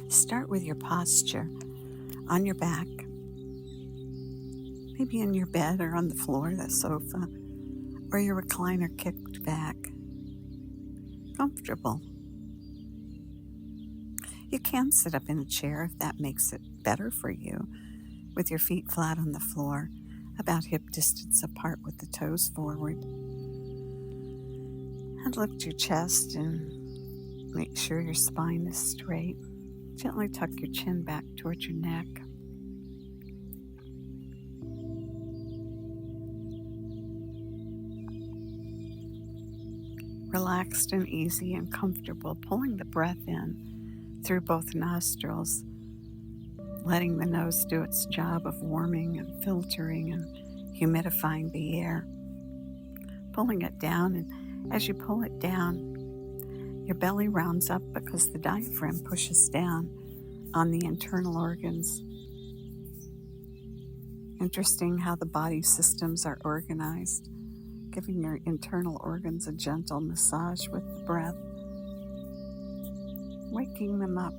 Start with your posture on your back, maybe in your bed or on the floor, the sofa, or your recliner kicked back. Comfortable. You can sit up in a chair if that makes it better for you, with your feet flat on the floor, about hip distance apart with the toes forward. And lift your chest and make sure your spine is straight. Gently tuck your chin back towards your neck. Relaxed and easy and comfortable, pulling the breath in through both nostrils, letting the nose do its job of warming and filtering and humidifying the air. Pulling it down, and as you pull it down, your belly rounds up because the diaphragm pushes down on the internal organs. Interesting how the body systems are organized, giving your internal organs a gentle massage with the breath, waking them up.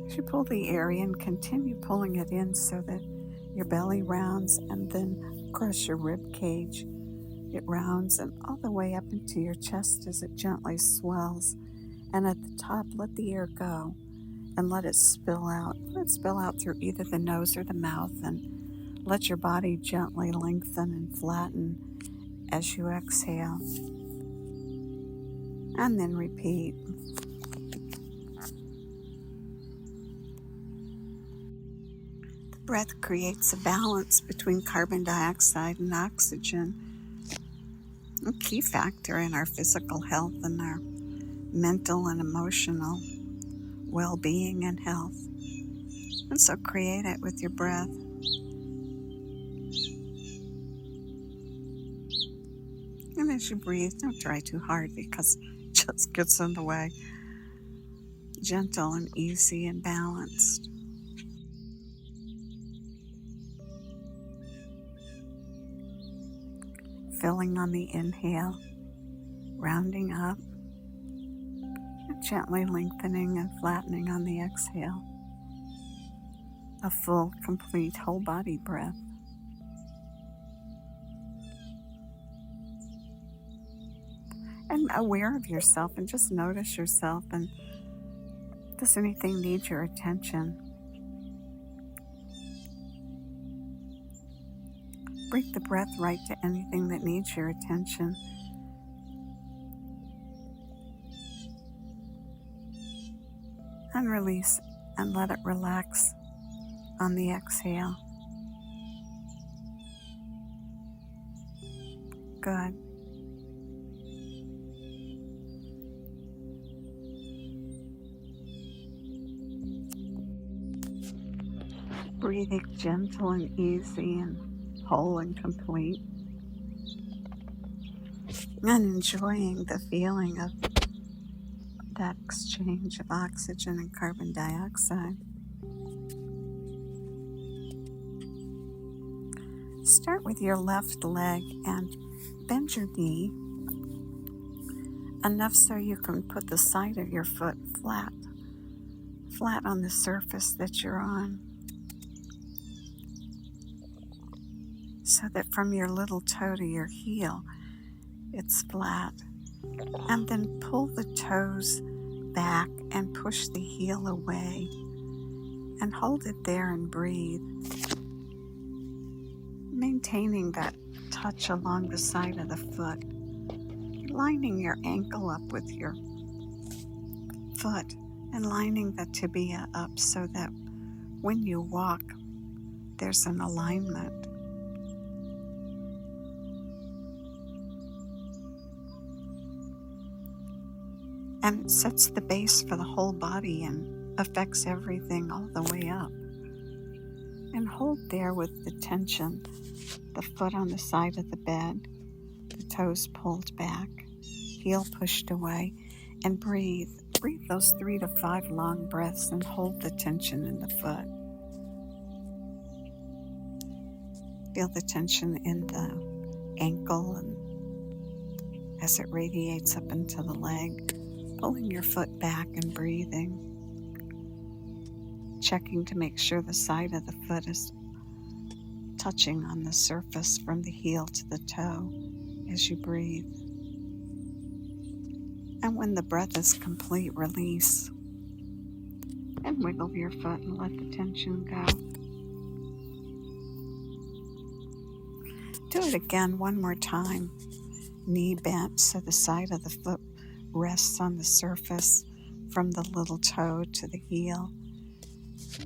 As you pull the air in, continue pulling it in so that your belly rounds, and then across your rib cage. It rounds and all the way up into your chest as it gently swells. And at the top, let the air go and let it spill out. Let it spill out through either the nose or the mouth, and let your body gently lengthen and flatten as you exhale. And then repeat. The breath creates a balance between carbon dioxide and oxygen, a key factor in our physical health and our mental and emotional well-being and health. And so create it with your breath. And as you breathe, don't try too hard because it just gets in the way. Gentle and easy and balanced. Filling on the inhale, rounding up, and gently lengthening and flattening on the exhale. A full, complete, whole body breath. And aware of yourself, and just notice yourself, and does anything need your attention? Bring the breath right to anything that needs your attention. And release and let it relax on the exhale. Good. Breathing gentle and easy and whole and complete. And enjoying the feeling of that exchange of oxygen and carbon dioxide. Start with your left leg and bend your knee enough so you can put the side of your foot flat on the surface that you're on, so that from your little toe to your heel, it's flat. And then pull the toes back and push the heel away and hold it there and breathe, maintaining that touch along the side of the foot, lining your ankle up with your foot and lining the tibia up so that when you walk, there's an alignment. And it sets the base for the whole body and affects everything all the way up. And hold there with the tension, the foot on the side of the bed, the toes pulled back, heel pushed away, and breathe. Breathe those 3 to 5 long breaths and hold the tension in the foot. Feel the tension in the ankle and as it radiates up into the leg, pulling your foot back and breathing, checking to make sure the side of the foot is touching on the surface from the heel to the toe as you breathe. And when the breath is complete, release and wiggle your foot and let the tension go. Do it again one more time. Knee bent so the side of the foot rests on the surface from the little toe to the heel.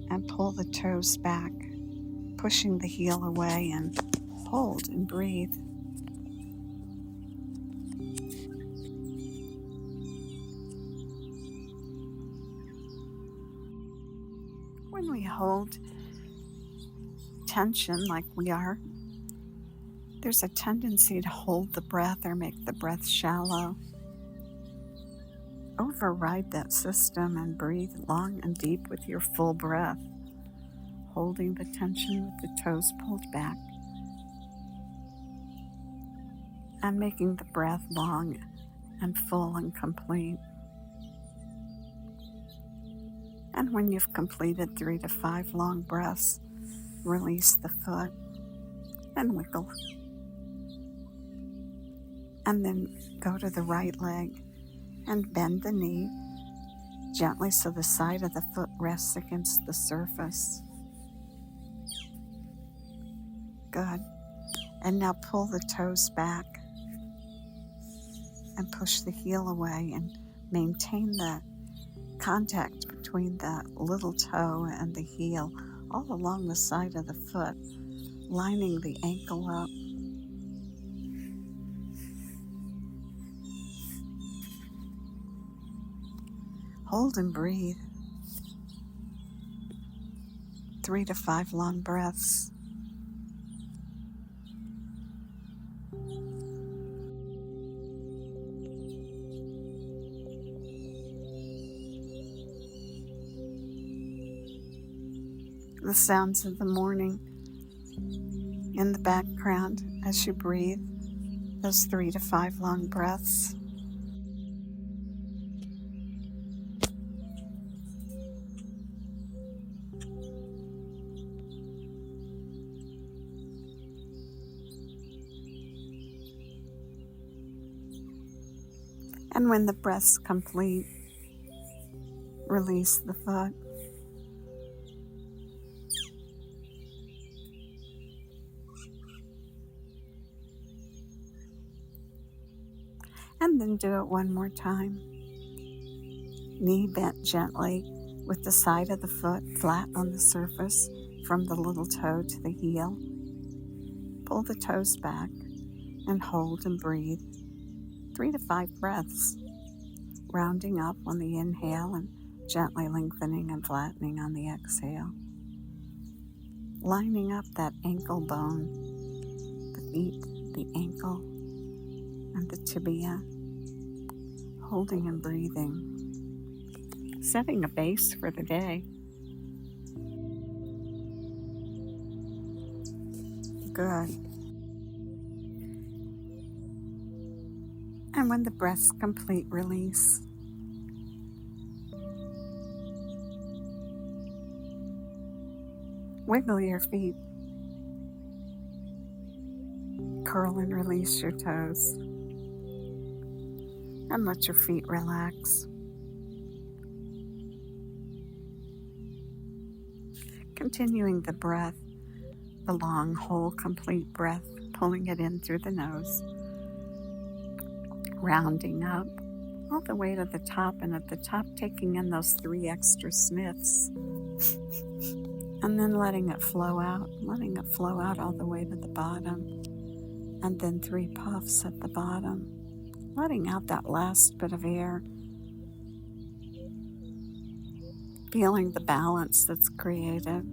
And pull the toes back, pushing the heel away, and hold and breathe. When we hold tension like we are, there's a tendency to hold the breath or make the breath shallow. Override that system and breathe long and deep with your full breath, holding the tension with the toes pulled back and making the breath long and full and complete. And when you've completed 3 to 5 long breaths, release the foot and wiggle. And then go to the right leg and bend the knee gently so the side of the foot rests against the surface. Good. And now pull the toes back and push the heel away and maintain the contact between the little toe and the heel all along the side of the foot, lining the ankle up. Hold and breathe. 3 to 5 long breaths. The sounds of the morning in the background as you breathe those 3 to 5 long breaths. And when the breath's complete, release the foot. And then do it one more time. Knee bent gently with the side of the foot flat on the surface from the little toe to the heel. Pull the toes back and hold and breathe 3 to 5 breaths, rounding up on the inhale and gently lengthening and flattening on the exhale. Lining up that ankle bone, the feet, the ankle, and the tibia, holding and breathing, setting a base for the day. Good. And when the breath's complete, release. Wiggle your feet. Curl and release your toes. And let your feet relax. Continuing the breath, the long, whole, complete breath, pulling it in through the nose, rounding up all the way to the top, and at the top taking in those 3 extra sniffs, and then letting it flow out all the way to the bottom, and then 3 puffs at the bottom, letting out that last bit of air, feeling the balance that's created.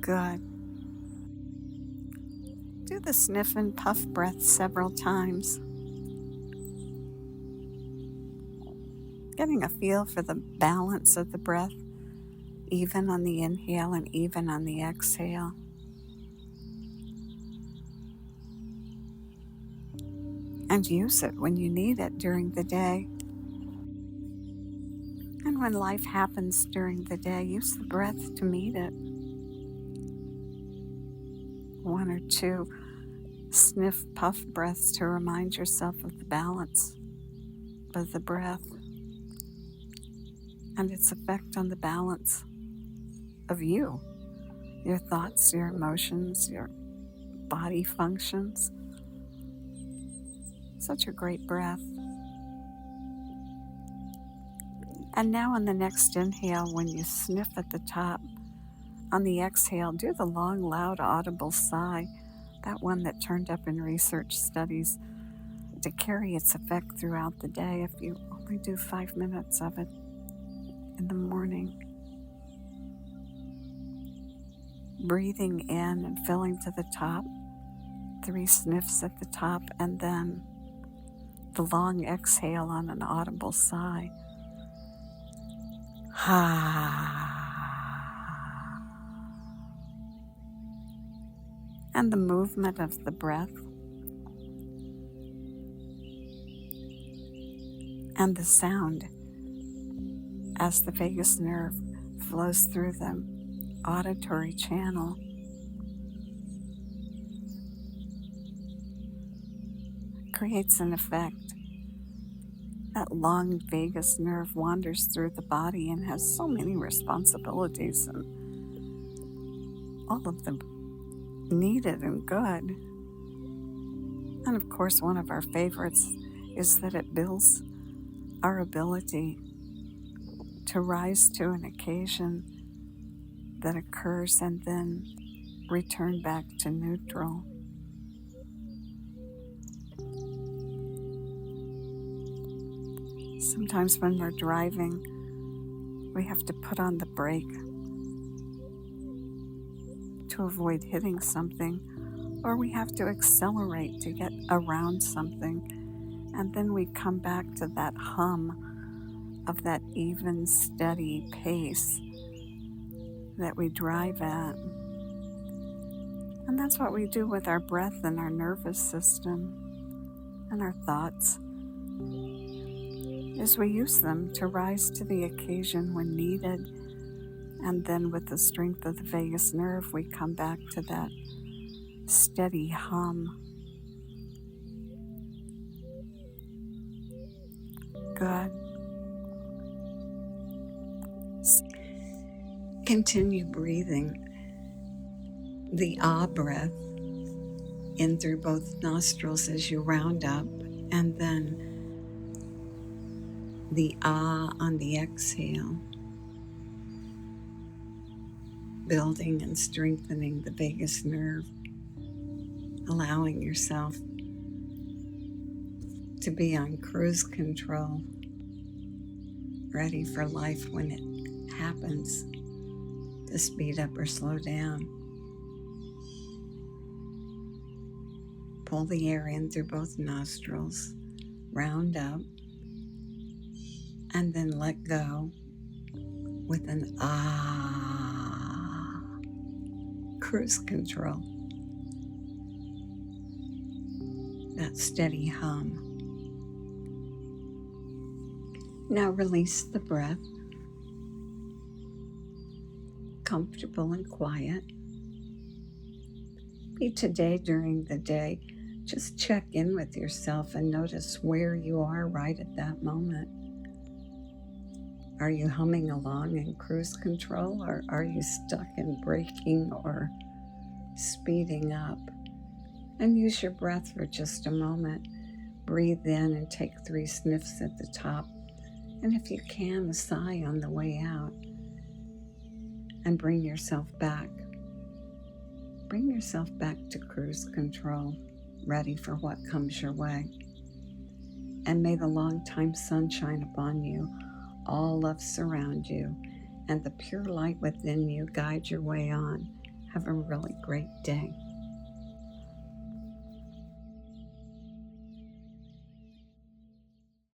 Good. Do the sniff and puff breath several times, getting a feel for the balance of the breath, even on the inhale and even on the exhale. and use it when you need it during the day. And when life happens during the day, use the breath to meet it. 1 or 2 sniff, puff breaths to remind yourself of the balance of the breath and its effect on the balance of you, your thoughts, your emotions, your body functions. Such a great breath. And now on the next inhale, when you sniff at the top, on the exhale, do the long, loud, audible sigh, that one that turned up in research studies to carry its effect throughout the day if you only do 5 minutes of it in the morning. Breathing in and filling to the top, 3 sniffs at the top, and then the long exhale on an audible sigh. And the movement of the breath and the sound as the vagus nerve flows through the auditory channel. Creates an effect. That long vagus nerve wanders through the body and has so many responsibilities, and all of them needed and good. And of course, one of our favorites is that it builds our ability to rise to an occasion that occurs and then return back to neutral. Sometimes when we're driving, we have to put on the brake to avoid hitting something, or we have to accelerate to get around something, and then we come back to that hum of that even, steady pace that we drive at. And that's what we do with our breath and our nervous system and our thoughts, is we use them to rise to the occasion when needed, and then with the strength of the vagus nerve, we come back to that steady hum. Good. Continue breathing the ah breath in through both nostrils as you round up, and then the ah on the exhale, building and strengthening the vagus nerve, allowing yourself to be on cruise control, ready for life when it happens, to speed up or slow down. Pull the air in through both nostrils, round up, and then let go with an ah, cruise control, that steady hum. Now release the breath, comfortable and quiet. Be today during the day. Just check in with yourself and notice where you are right at that moment. Are you humming along in cruise control, or are you stuck in braking or speeding up? And use your breath for just a moment. Breathe in and take 3 sniffs at the top. And if you can, a sigh on the way out. And bring yourself back. Bring yourself back to cruise control, ready for what comes your way. And may the long-time sun shine upon you, all love surround you, and the pure light within you guide your way on. Have a really great day.